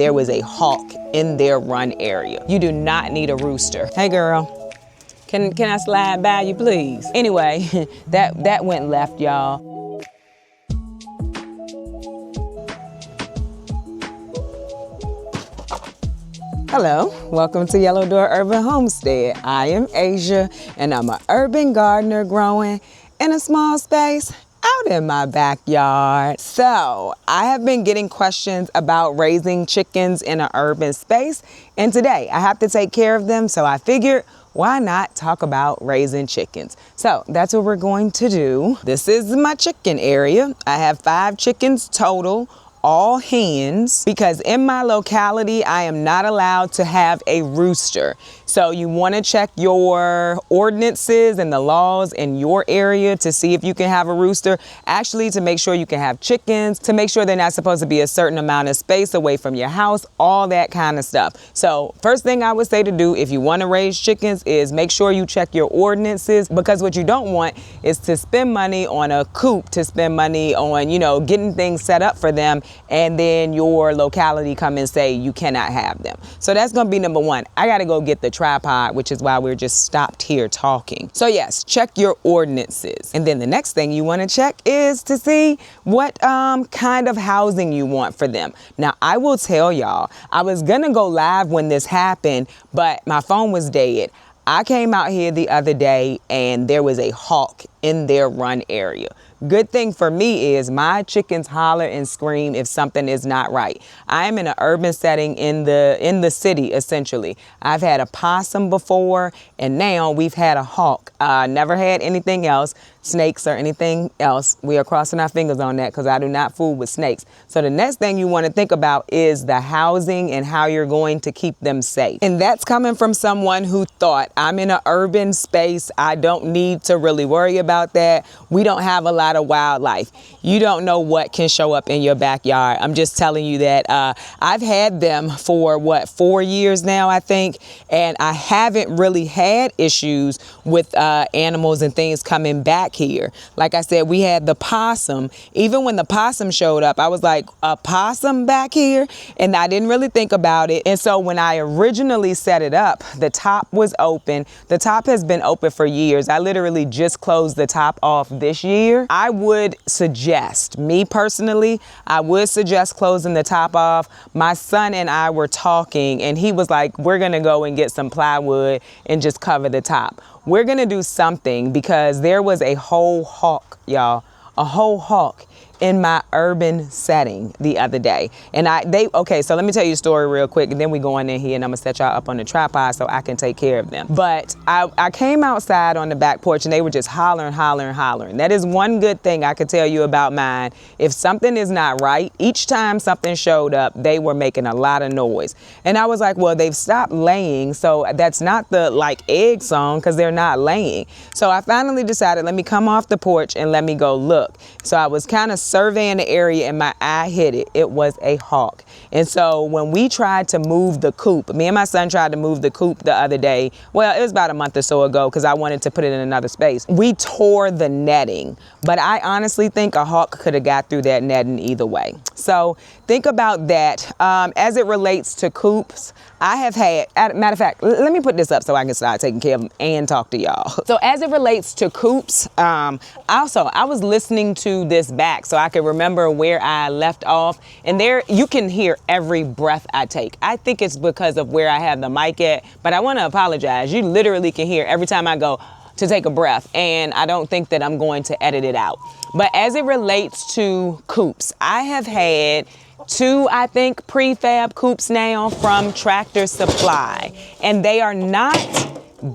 There was a hawk in their run area. You do not need a rooster. Hey girl, can I slide by you please? Anyway, that went left, y'all. Hello, welcome to Yellow Door Urban Homestead. I am Asia and I'm an urban gardener growing in a small space out in my backyard. So I have been getting questions about raising chickens in an urban space, and today I have to take care of them, so I figured why not talk about raising chickens? So that's what we're going to do. This is my chicken area. I have 5 chickens total, all hens, because in my locality I am not allowed to have a rooster. So you want to check your ordinances and the laws in your area to see if you can have a rooster, actually to make sure you can have chickens, to make sure they're not supposed to be a certain amount of space away from your house, all that kind of stuff. So first thing I would say to do if you want to raise chickens is make sure you check your ordinances, because what you don't want is to spend money on a coop, to spend money on, you know, getting things set up for them, and then your locality come and say you cannot have them. So that's gonna be number one. I gotta go get the tripod, which is why we're just stopped here talking. So yes, check your ordinances. And then the next thing you wanna check is to see what kind of housing you want for them. Now I will tell y'all, I was gonna go live when this happened, but my phone was dead. I came out here the other day and there was a hawk in their run area. Good thing for me is my chickens holler and scream if something is not right. I am in an urban setting in the city, essentially. I've had a possum before, and now we've had a hawk. Never had anything else, snakes or anything else. We are crossing our fingers on that because I do not fool with snakes. So the next thing you want to think about is the housing and how you're going to keep them safe. And that's coming from someone who thought, I'm in an urban space, I don't need to really worry about that. We don't have a lot of wildlife. You don't know what can show up in your backyard. I'm just telling you that I've had them for 4 years now, I think, and I haven't really had issues with animals and things coming back here. Like I said, we had the possum. Even when the possum showed up, I was like, a possum back here? And I didn't really think about it. And so when I originally set it up, the top was open. The top has been open for years. I literally just closed the top off this year. I would suggest, me personally, I would suggest closing the top off. My son and I were talking and he was like, we're gonna go and get some plywood and just cover the top. We're gonna do something because there was a whole hawk, y'all, a whole hawk in my urban setting the other day. And okay, so let me tell you a story real quick and then we go in here and I'm gonna set y'all up on the tripod so I can take care of them. But I came outside on the back porch and they were just hollering, hollering, hollering. That is one good thing I could tell you about mine. If something is not right, each time something showed up, they were making a lot of noise. And I was like, well, they've stopped laying, so that's not the like egg song because they're not laying. So I finally decided, let me come off the porch and let me go look. So I was kind of surveying the area and my eye hit it. It was a hawk. And so when we tried to move the coop, me and my son tried to move the coop the other day. Well, it was about a month or so ago because I wanted to put it in another space. We tore the netting, but I honestly think a hawk could have got through that netting either way. So think about that. As it relates to coops, I have had, matter of fact, let me put this up so I can start taking care of them and talk to y'all. So as it relates to coops, also I was listening to this back so I could remember where I left off, and there you can hear every breath I take. I think it's because of where I have the mic at, but I want to apologize. You literally can hear every time I go to take a breath, and I don't think that I'm going to edit it out. But as it relates to coops, I have had 2, I think, prefab coops now from Tractor Supply, and they are not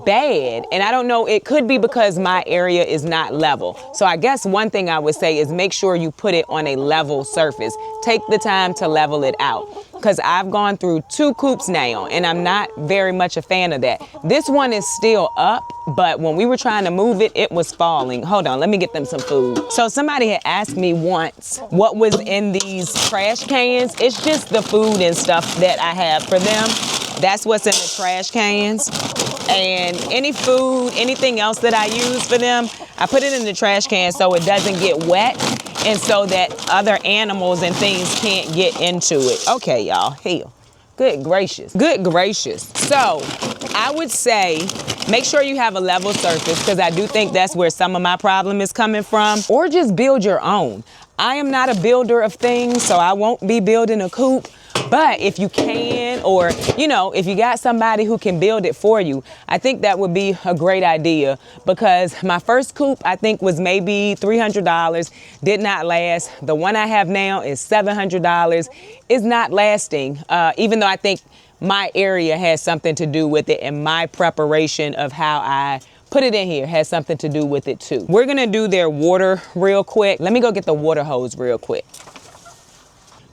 bad. And I don't know, it could be because my area is not level. So I guess one thing I would say is make sure you put it on a level surface. Take the time to level it out, because I've gone through 2 coops now and I'm not very much a fan of that. This one is still up, but when we were trying to move it, it was falling. Hold on, let me get them some food. So somebody had asked me once what was in these trash cans. It's just the food and stuff that I have for them. That's what's in the trash cans. And any food, anything else that I use for them, I put it in the trash can so it doesn't get wet and so that other animals and things can't get into it. Okay, y'all, here. Good gracious. Good gracious. So I would say make sure you have a level surface, because I do think that's where some of my problem is coming from. Or just build your own. I am not a builder of things, so I won't be building a coop. But if you can, or, you know, if you got somebody who can build it for you, I think that would be a great idea, because my first coop, I think, was maybe $300, did not last. The one I have now is $700, is not lasting, even though I think my area has something to do with it, and my preparation of how I put it in here has something to do with it too. We're gonna do their water real quick. Let me go get the water hose real quick.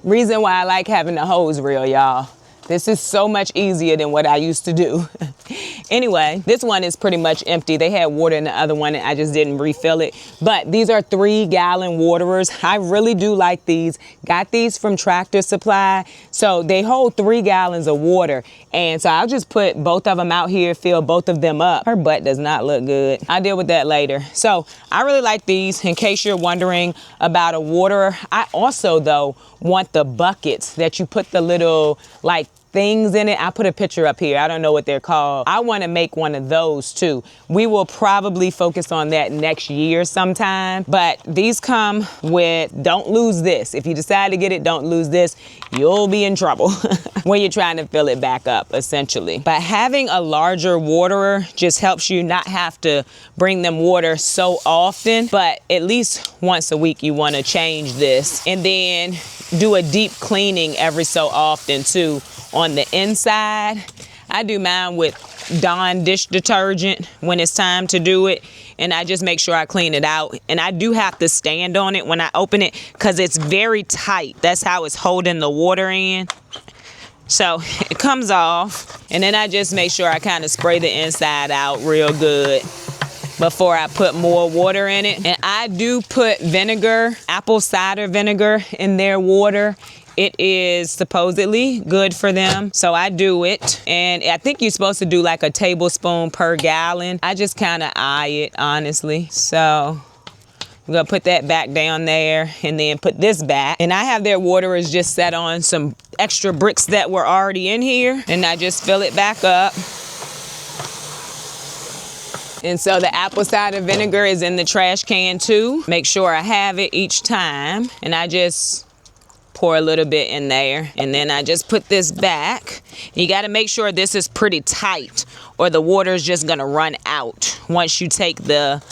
Reason why I like having the hose reel, y'all. This is so much easier than what I used to do. Anyway, this one is pretty much empty. They had water in the other one and I just didn't refill it. But these are 3-gallon waterers. I really do like these. Got these from Tractor Supply. So they hold 3 gallons of water. And so I'll just put both of them out here, fill both of them up. Her butt does not look good. I'll deal with that later. So I really like these, in case you're wondering about a waterer. I also, though, want the buckets that you put the little, like, things in it. I put a picture up here. I don't know what they're called. I want to make one of those too. We will probably focus on that next year sometime. But these come with, don't lose this. If you decide to get it, don't lose this. You'll be in trouble when you're trying to fill it back up, essentially. But having a larger waterer just helps you not have to bring them water so often. But at least once a week, you want to change this. And then do a deep cleaning every so often too. On the inside, I do mine with Dawn dish detergent when it's time to do it, and I just make sure I clean it out. And I do have to stand on it when I open it, because it's very tight. That's how it's holding the water in. So it comes off, and then I just make sure I kind of spray the inside out real good before I put more water in it. And I do put vinegar, apple cider vinegar, in their water. It is supposedly good for them, so I do it. And I think you're supposed to do like a tablespoon per gallon. I just kind of eye it, honestly. So I'm gonna put that back down there and then put this back. And I have their waterers just set on some extra bricks that were already in here, and I just fill it back up. And so the apple cider vinegar is in the trash can too. Make sure I have it each time, and I just pour a little bit in there, and then I just put this back. You got to make sure this is pretty tight, or the water is just gonna run out once you take the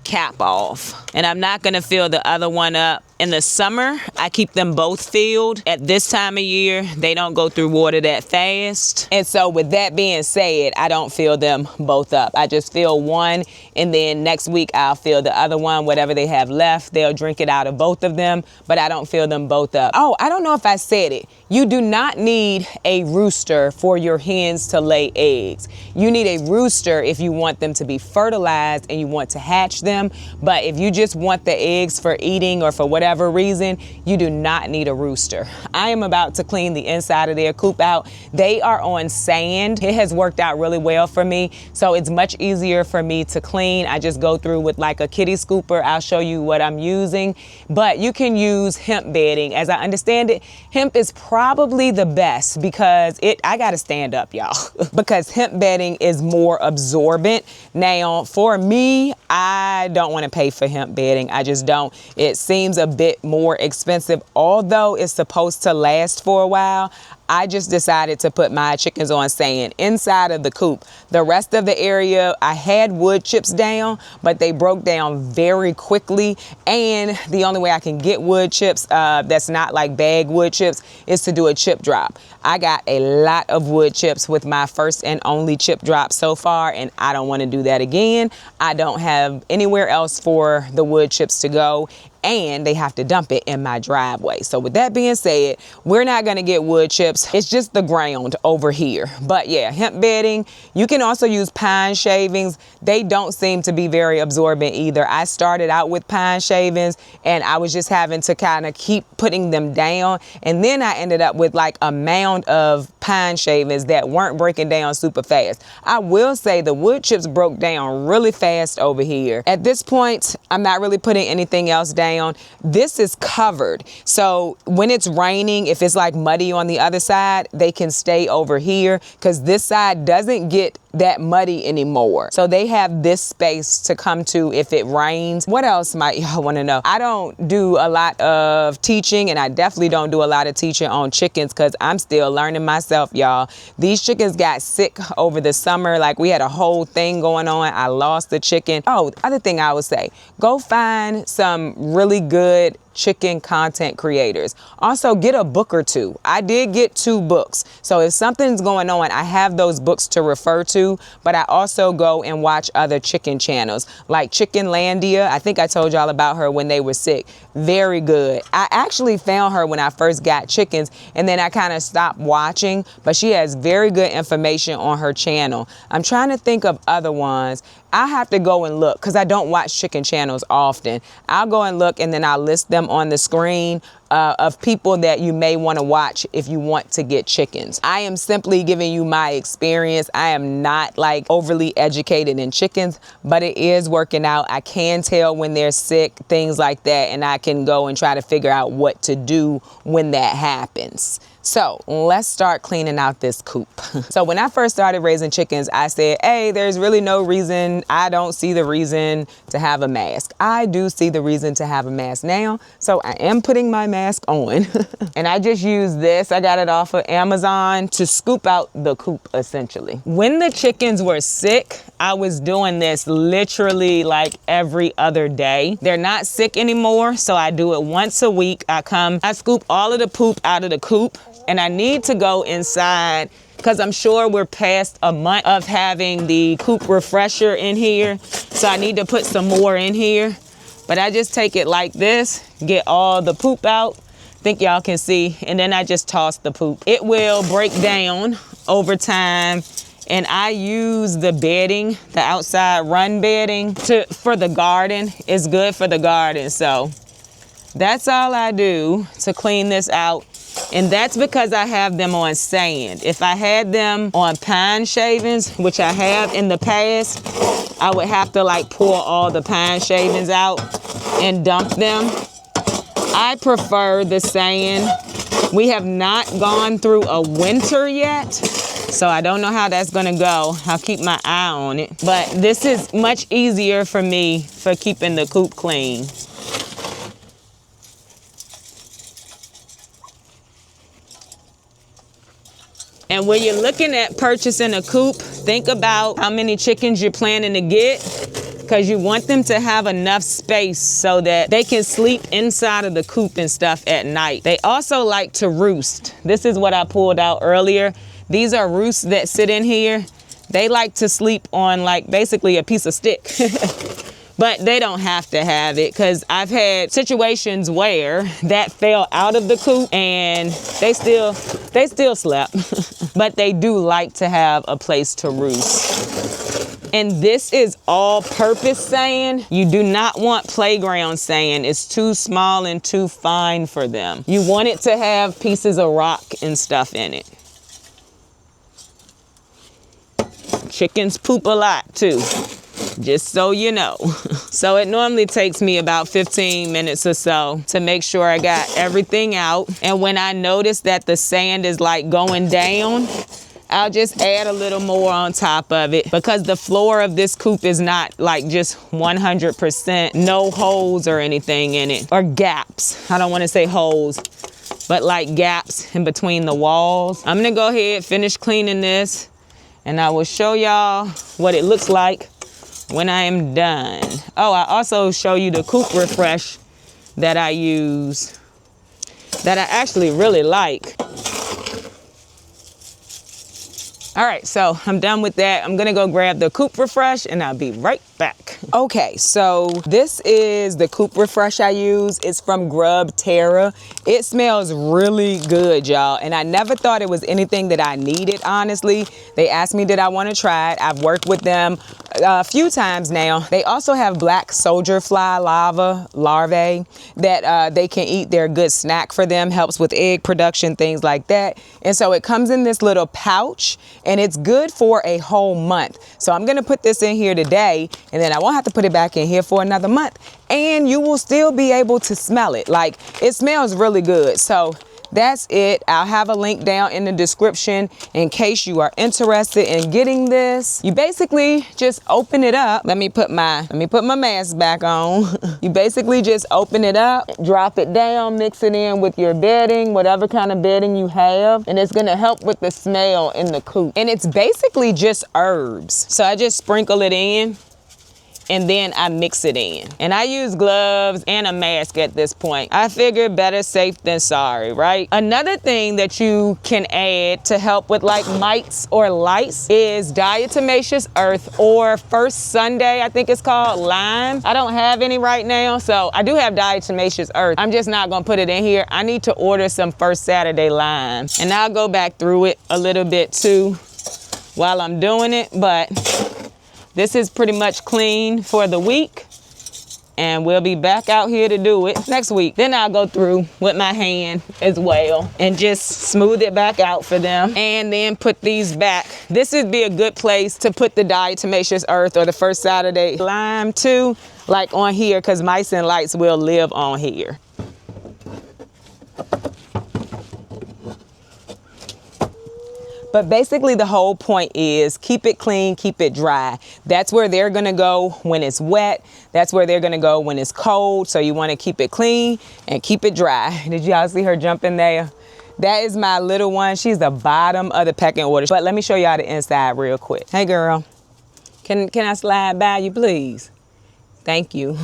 cap off. And I'm not gonna fill the other one up. In the summer, I keep them both filled. At this time of year, they don't go through water that fast. And so with that being said, I don't fill them both up. I just fill one, and then next week I'll fill the other one. Whatever they have left, they'll drink it out of both of them, but I don't fill them both up. Oh, I don't know if I said it. You do not need a rooster for your hens to lay eggs. You need a rooster if you want them to be fertilized and you want to hatch them. But if you just want the eggs for eating or for whatever reason, you do not need a rooster. I am about to clean the inside of their coop out. They are on sand. It has worked out really well for me, so it's much easier for me to clean. I just go through with like a kitty scooper. I'll show you what I'm using, but you can use hemp bedding. As I understand it, hemp is probably the best, because I gotta stand up, y'all, because hemp bedding is more absorbent. Now, for me, I don't want to pay for hemp bedding. I just don't. It seems a bit more expensive, although it's supposed to last for a while. I just decided to put my chickens on sand inside of the coop. The rest of the area, I had wood chips down, but they broke down very quickly. And the only way I can get wood chips that's not like bag wood chips is to do a chip drop. I got a lot of wood chips with my first and only chip drop so far, and I don't want to do that again. I don't have anywhere else for the wood chips to go, and they have to dump it in my driveway. So with that being said, we're not gonna get wood chips. It's just the ground over here. But yeah, hemp bedding. You can also use pine shavings. They don't seem to be very absorbent either. I started out with pine shavings, and I was just having to kind of keep putting them down. And then I ended up with like a mound of pine shavings that weren't breaking down super fast. I will say the wood chips broke down really fast over here. At this point, I'm not really putting anything else down. This is covered. So when it's raining, if it's like muddy on the other side, they can stay over here because this side doesn't get that muddy anymore. So they have this space to come to if it rains. What else might y'all want to know? I don't do a lot of teaching, and I definitely don't do a lot of teaching on chickens because I'm still learning myself, y'all. These chickens got sick over the summer. Like, we had a whole thing going on. I lost the chicken. Oh, the other thing I would say, go find some really good chicken content creators. Also, get a book or two. I did get 2 books. So if something's going on, I have those books to refer to, but I also go and watch other chicken channels like Chickenlandia. I think I told y'all about her when they were sick. Very good. I actually found her when I first got chickens, and then I kind of stopped watching, but she has very good information on her channel. I'm trying to think of other ones. I have to go and look because I don't watch chicken channels often. I'll go and look, and then I'll list them on the screen of people that you may want to watch if you want to get chickens. I am simply giving you my experience. I am not like overly educated in chickens, but it is working out. I can tell when they're sick, things like that, and I can go and try to figure out what to do when that happens. So let's start cleaning out this coop. So when I first started raising chickens, I said, hey, there's really no reason. I don't see the reason to have a mask. I do see the reason to have a mask now. So I am putting my mask on. And I just use this. I got it off of Amazon to scoop out the coop, essentially. When the chickens were sick, I was doing this literally like every other day. They're not sick anymore, so I do it once a week. I scoop all of the poop out of the coop. And I need to go inside because I'm sure we're past a month of having the Coop refresher in here. So I need to put some more in here. But I just take it like this, get all the poop out. Think y'all can see. And then I just toss the poop. It will break down over time. And I use the bedding, the outside run bedding for the garden. It's good for the garden. So that's all I do to clean this out. And that's because I have them on sand. If I had them on pine shavings, which I have in the past, I would have to like pour all the pine shavings out and dump them. I prefer the sand. We have not gone through a winter yet, so I don't know how that's gonna go. I'll keep my eye on it. But this is much easier for me for keeping the coop clean. And when you're looking at purchasing a coop, think about how many chickens you're planning to get, because you want them to have enough space so that they can sleep inside of the coop and stuff at night. They also like to roost. This is what I pulled out earlier. These are roosts that sit in here. They like to sleep on like basically a piece of stick. But they don't have to have it, because I've had situations where that fell out of the coop and they still slept. But they do like to have a place to roost. And this is all-purpose sand. You do not want playground sand. It's too small and too fine for them. You want it to have pieces of rock and stuff in it. Chickens poop a lot too, just so you know. So it normally takes me about 15 minutes or so to make sure I got everything out. And when I notice that the sand is like going down, I'll just add a little more on top of it, because the floor of this coop is not like just 100%, no holes or anything in it, or gaps. I don't want to say holes, but like gaps in between the walls. I'm gonna go ahead, finish cleaning this, and I will show y'all what it looks like when I am done. Oh, I also show you the Coop Refresh that I use, that I actually really like. All right, so I'm done with that. I'm gonna go grab the Coop Refresh and I'll be right back. Okay, so this is the Coop Refresh I use. It's from Grub Terra. It smells really good, y'all. And I never thought it was anything that I needed, honestly. They asked me did I want to try it. I've worked with them a few times now. They also have black soldier fly larvae that they can eat. They're a good snack for them, helps with egg production, things like that. And so it comes in this little pouch and it's good for a whole month. So I'm gonna put this in here today and then I won't have to put it back in here for another month. And you will still be able to smell it. Like, it smells really good. So that's it. I'll have a link down in the description in case you are interested in getting this. You basically just open it up. Let me put my mask back on. You basically just open it up, drop it down, mix it in with your bedding, whatever kind of bedding you have, and it's gonna help with the smell in the coop. And it's basically just herbs. So I just sprinkle it in and then I mix it in. And I use gloves and a mask at this point. I figure better safe than sorry, right? Another thing that you can add to help with like mites or lice is diatomaceous earth, or First Sunday, I think it's called, lime. I don't have any right now, so I do have diatomaceous earth. I'm just not gonna put it in here. I need to order some First Saturday lime. And I'll go back through it a little bit too while I'm doing it, but this is pretty much clean for the week, and we'll be back out here to do it next week. Then I'll go through with my hand as well and just smooth it back out for them and then put these back. This would be a good place to put the diatomaceous earth or the First Saturday lime too, like on here, because mice and lice will live on here. But basically the whole point is keep it clean, keep it dry. That's where they're gonna go when it's wet. That's where they're gonna go when it's cold. So you wanna keep it clean and keep it dry. Did y'all see her jump in there? That is my little one. She's the bottom of the pecking order. But let me show y'all the inside real quick. Hey girl, can I slide by you please? Thank you.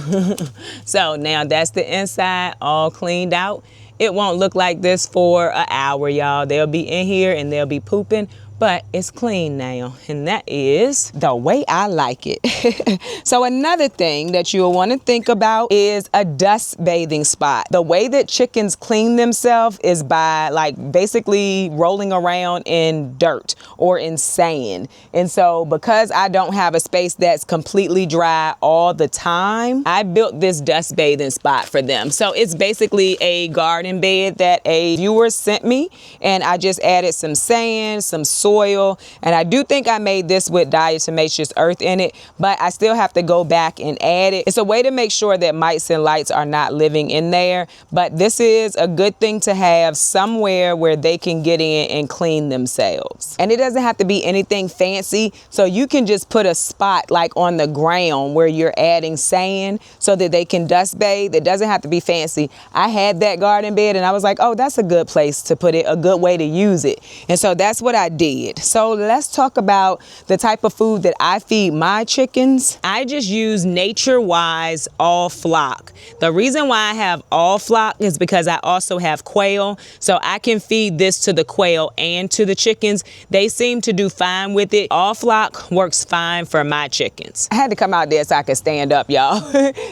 So now that's the inside all cleaned out. It won't look like this for an hour, y'all. They'll be in here and they'll be pooping, but it's clean now. And that is the way I like it. So another thing that you'll want to think about is a dust bathing spot. The way that chickens clean themselves is by like basically rolling around in dirt or in sand. And so because I don't have a space that's completely dry all the time, I built this dust bathing spot for them. So it's basically a garden bed that a viewer sent me, and I just added some sand, some soil, and I do think I made this with diatomaceous earth in it, but I still have to go back and add it. It's a way to make sure that mites and lice are not living in there, but this is a good thing to have somewhere where they can get in and clean themselves. And it doesn't have to be anything fancy, so you can just put a spot like on the ground where you're adding sand so that they can dust bathe. It doesn't have to be fancy. I had that garden bed and I was like, oh, that's a good place to put it, a good way to use it. And so that's what I did. So let's talk about the type of food that I feed my chickens. I just use Nature Wise All Flock. The reason why I have all flock is because I also have quail, so I can feed this to the quail and to the chickens. They seem to do fine with it. All flock works fine for my chickens. I had to come out there so I could stand up, y'all.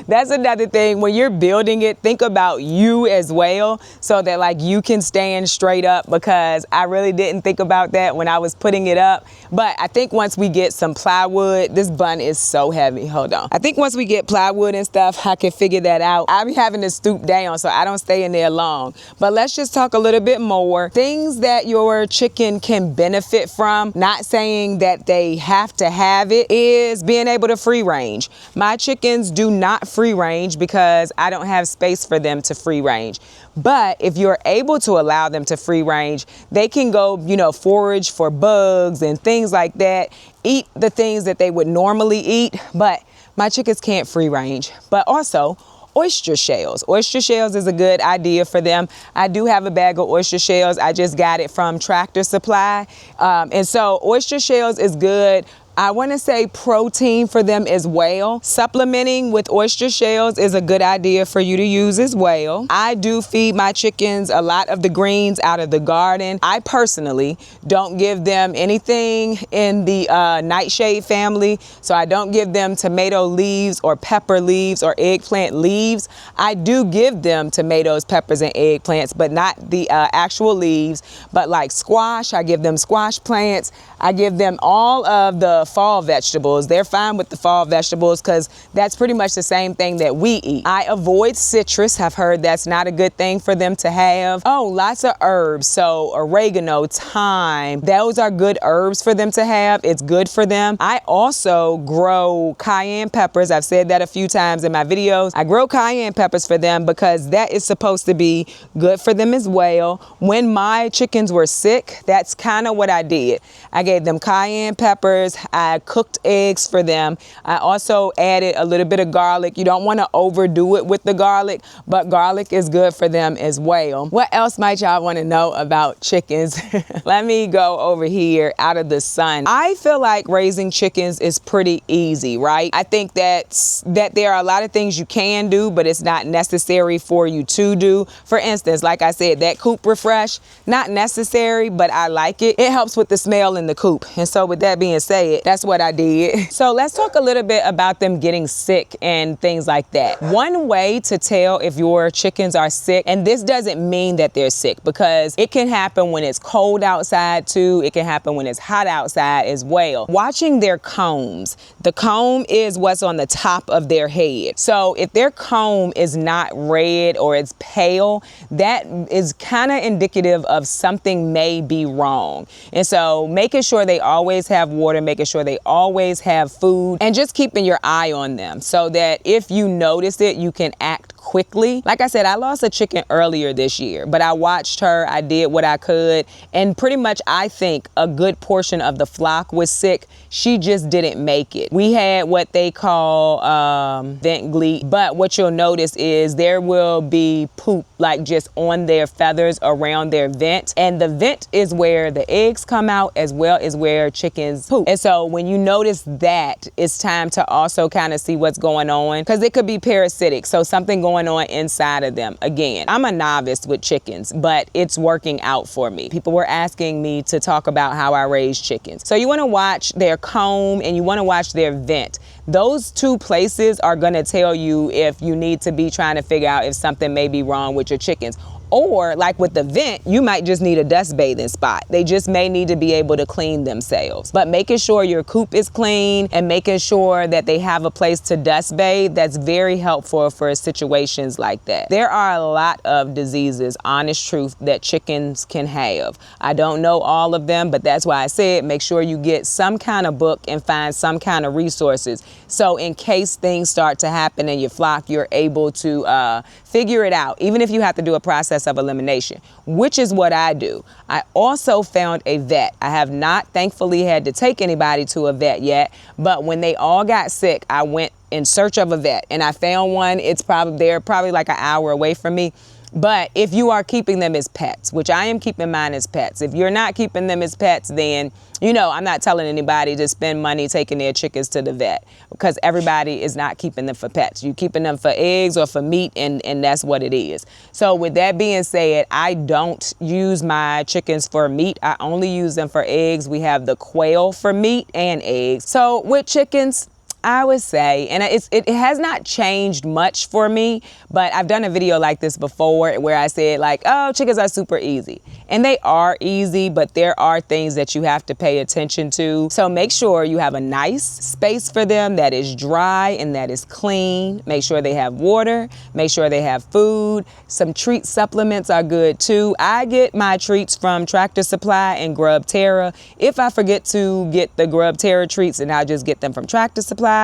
That's another thing. When you're building it, think about you as well, so that like you can stand straight up, because I really didn't think about that when I was putting it up. But I think once we get some plywood, this bun is so heavy. Hold on. I think once we get plywood and stuff, I can figure that out. I'll be having to stoop down so I don't stay in there long. But let's just talk a little bit more. Things that your chicken can benefit from, not saying that they have to have it, is being able to free range. My chickens do not free range because I don't have space for them to free range. But if you're able to allow them to free range, they can go, you know, forage for bugs and things like that, eat the things that they would normally eat. But my chickens can't free range. But also oyster shells. Oyster shells is a good idea for them. I do have a bag of oyster shells. I just got it from Tractor Supply. And so oyster shells is good. I want to say protein for them as well. Supplementing with oyster shells is a good idea for you to use as well. I do feed my chickens a lot of the greens out of the garden. I personally don't give them anything in the nightshade family. So I don't give them tomato leaves or pepper leaves or eggplant leaves. I do give them tomatoes, peppers, and eggplants, but not the actual leaves. But like squash, I give them squash plants. I give them all of the the fall vegetables. They're fine with the fall vegetables because that's pretty much the same thing that we eat. I avoid citrus. I've heard that's not a good thing for them to have. Oh, lots of herbs. So oregano, thyme, those are good herbs for them to have. It's good for them. I also grow cayenne peppers. I've said that a few times in my videos. I grow cayenne peppers for them because that is supposed to be good for them as well. When my chickens were sick, that's kind of what I did. I gave them cayenne peppers. I cooked eggs for them. I also added a little bit of garlic. You don't want to overdo it with the garlic, but garlic is good for them as well. What else might y'all want to know about chickens? Let me go over here out of the sun. I feel like raising chickens is pretty easy, right? I think that there are a lot of things you can do, but it's not necessary for you to do. For instance, like I said, that Coop refresh, not necessary, but I like it. It helps with the smell in the coop. And so with that being said, that's what I did. So let's talk a little bit about them getting sick and things like that. One way to tell if your chickens are sick, and this doesn't mean that they're sick because it can happen when it's cold outside too. It can happen when it's hot outside as well. Watching their combs. The comb is what's on the top of their head. So if their comb is not red or it's pale, that is kind of indicative of something may be wrong. And so making sure they always have water, making sure they always have food, and just keeping your eye on them so that if you notice it, you can act quickly. Like I said, I lost a chicken earlier this year, but I watched her, I did what I could, and pretty much I think a good portion of the flock was sick. She just didn't make it. We had what they call vent gleat, but what you'll notice is there will be poop like just on their feathers around their vent, and the vent is where the eggs come out as well as where chickens poop. And so when you notice that, it's time to also kind of see what's going on because it could be parasitic, so something going on inside of them. Again, I'm a novice with chickens, but it's working out for me. People were asking me to talk about how I raise chickens. So you want to watch their comb and you want to watch their vent. Those two places are going to tell you if you need to be trying to figure out if something may be wrong with your chickens. Or like with the vent, you might just need a dust bathing spot. They just may need to be able to clean themselves. But making sure your coop is clean and making sure that they have a place to dust bathe, that's very helpful for situations like that. There are a lot of diseases, honest truth, that chickens can have. I don't know all of them, but that's why I said make sure you get some kind of book and find some kind of resources. So in case things start to happen in your flock, you're able to figure it out, even if you have to do a process of elimination, which is what I do. I also found a vet. I have not thankfully had to take anybody to a vet yet, but when they all got sick, I went in search of a vet and I found one. They're probably like an hour away from me. But if you are keeping them as pets, which I am keeping mine as pets, if you're not keeping them as pets, then, you know, I'm not telling anybody to spend money taking their chickens to the vet because everybody is not keeping them for pets. You're keeping them for eggs or for meat, and that's what it is. So with that being said, I don't use my chickens for meat. I only use them for eggs. We have the quail for meat and eggs. So with chickens, I would say, and it has not changed much for me, but I've done a video like this before where I said like, oh, chickens are super easy. And they are easy, but there are things that you have to pay attention to. So make sure you have a nice space for them that is dry and that is clean. Make sure they have water, make sure they have food. Some treat supplements are good too. I get my treats from Tractor Supply and Grub Terra. If I forget to get the Grub Terra treats, and I'll just get them from Tractor Supply.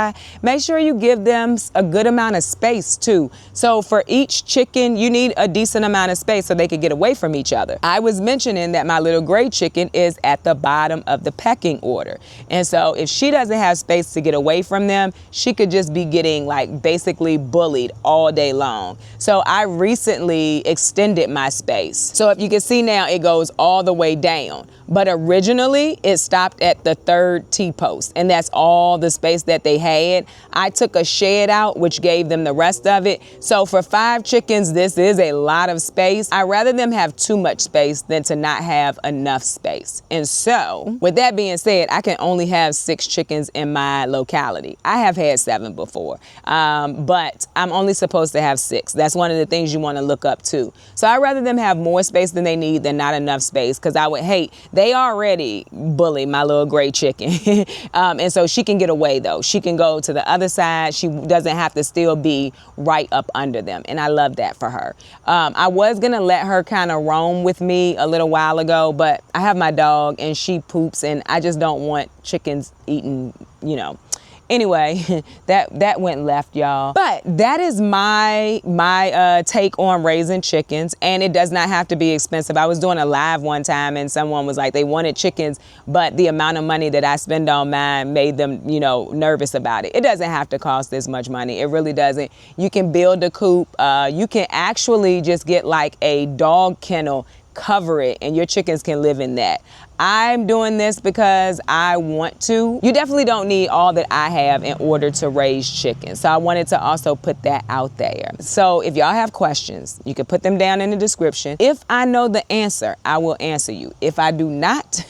Make sure you give them a good amount of space too. So for each chicken, you need a decent amount of space so they can get away from each other. I was mentioning that my little gray chicken is at the bottom of the pecking order. And so if she doesn't have space to get away from them, she could just be getting like basically bullied all day long. So I recently extended my space. So if you can see now, it goes all the way down. But originally it stopped at the third T-post, and that's all the space that they had. I took a shed out, which gave them the rest of it. So for 5 chickens, this is a lot of space. I'd rather them have too much space than to not have enough space. And so with that being said, I can only have 6 chickens in my locality. I have had 7 before, but I'm only supposed to have 6. That's one of the things you want to look up too. So I'd rather them have more space than they need than not enough space, because I would hate, they already bully my little gray chicken. And so she can get away though. She can go to the other side. She doesn't have to still be right up under them. And I love that for her. I was going to let her kind of roam with me a little while ago, but I have my dog and she poops and I just don't want chickens eating, you know. Anyway, that went left, y'all. But that is my take on raising chickens, and it does not have to be expensive. I was doing a live one time and someone was like, they wanted chickens, but the amount of money that I spend on mine made them, you know, nervous about it. It doesn't have to cost this much money. It really doesn't. You can build a coop. You can actually just get like a dog kennel, cover it, and your chickens can live in that. I'm doing this because I want to. You definitely don't need all that I have in order to raise chickens. So I wanted to also put that out there. So if y'all have questions, you can put them down in the description. If I know the answer, I will answer you. If I do not,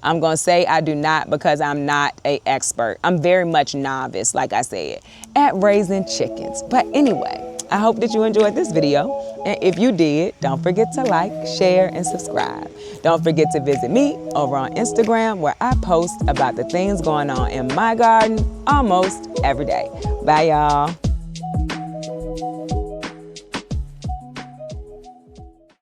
I'm gonna say I do not, because I'm not an expert. I'm very much novice, like I said, at raising chickens. But anyway, I hope that you enjoyed this video. And if you did, don't forget to like, share, and subscribe. Don't forget to visit me over on Instagram, where I post about the things going on in my garden almost every day. Bye, y'all.